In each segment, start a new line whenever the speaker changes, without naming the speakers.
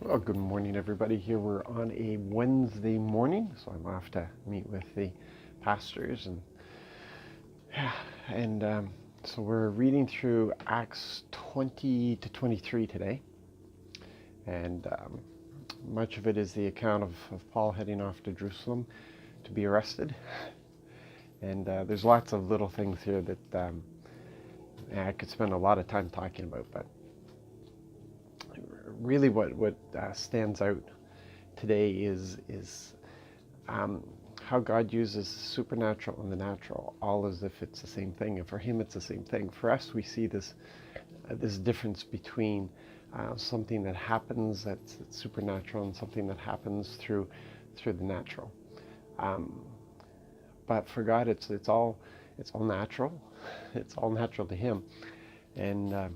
Well, good morning, everybody. Here we're on a Wednesday morning, so I'm off to meet with the pastors, and so we're reading through Acts 20 to 23 today, and much of it is the account of Paul heading off to Jerusalem to be arrested, and there's lots of little things here that I could spend a lot of time talking about, but really what stands out today is how God uses supernatural and the natural all as if it's the same thing, and for him it's the same thing. For us, we see this difference between something that happens that's supernatural and something that happens through the natural. But for God, it's all natural. It's all natural to him, and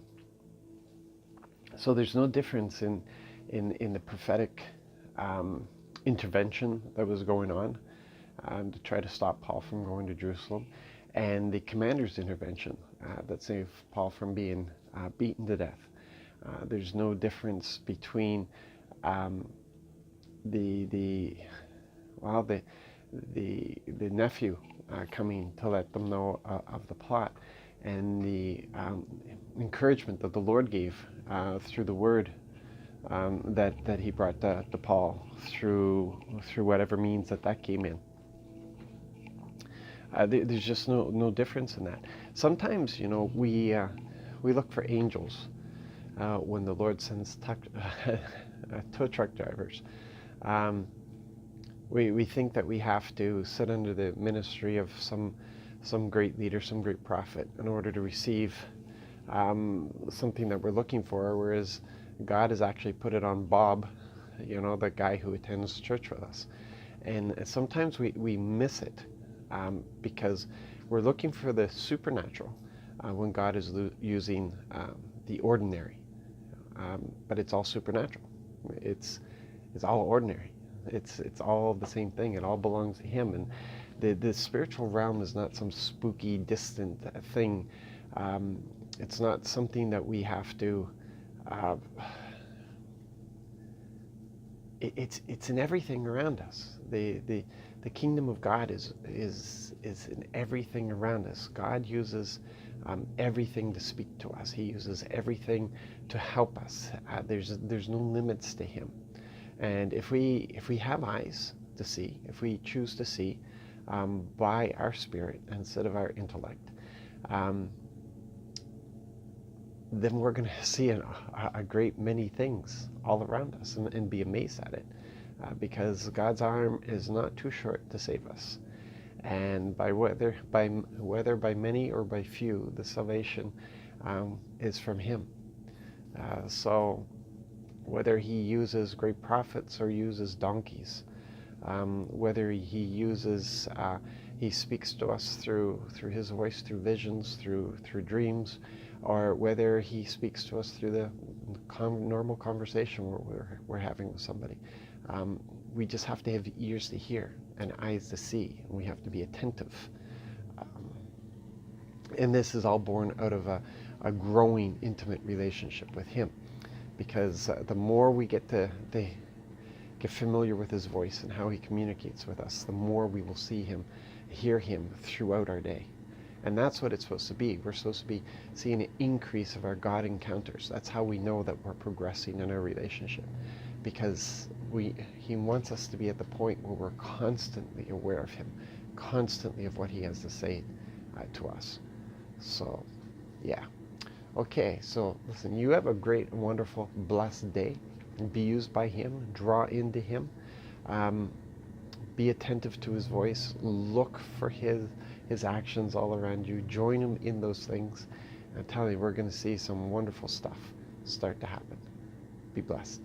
so there's no difference in the prophetic intervention that was going on to try to stop Paul from going to Jerusalem, and the commander's intervention that saved Paul from being beaten to death. There's no difference between the nephew coming to let them know of the plot, and the encouragement that the Lord gave through the word that he brought to Paul through whatever means that came in. There's just no difference in that. Sometimes, we look for angels when the Lord sends tow truck drivers. We think that we have to sit under the ministry of some great leader, some great prophet, in order to receive something that we're looking for, whereas God has actually put it on Bob, the guy who attends church with us. And sometimes we miss it because we're looking for the supernatural when God is using the ordinary. But it's all supernatural. It's all ordinary. It's all the same thing. It all belongs to him. And the spiritual realm is not some spooky, distant thing. It's not something that we have to. It's in everything around us. The kingdom of God is in everything around us. God uses everything to speak to us. He uses everything to help us. There's no limits to him. And if we have eyes to see, if we choose to see by our spirit instead of our intellect, then we're going to see a great many things all around us and be amazed at it, because God's arm is not too short to save us. And whether by many or by few, the salvation is from him. So whether he uses great prophets or uses donkeys, whether he speaks to us through his voice, through visions, through dreams, or whether he speaks to us through the normal conversation we're having with somebody. We just have to have ears to hear and eyes to see, and we have to be attentive. And this is all born out of a growing, intimate relationship with him, because the more we get familiar with his voice and how he communicates with us, the more we will see him, hear him throughout our day. And that's what it's supposed to be. We're supposed to be seeing an increase of our God encounters. That's how we know that we're progressing in our relationship, because he wants us to be at the point where we're constantly aware of him, constantly of what he has to say to us. So, yeah. Okay, so listen, you have a great, wonderful, blessed day. Be used by him. Draw into him. Be attentive to his voice. Look for his actions all around you. Join him in those things. I'm telling you, we're going to see some wonderful stuff start to happen. Be blessed.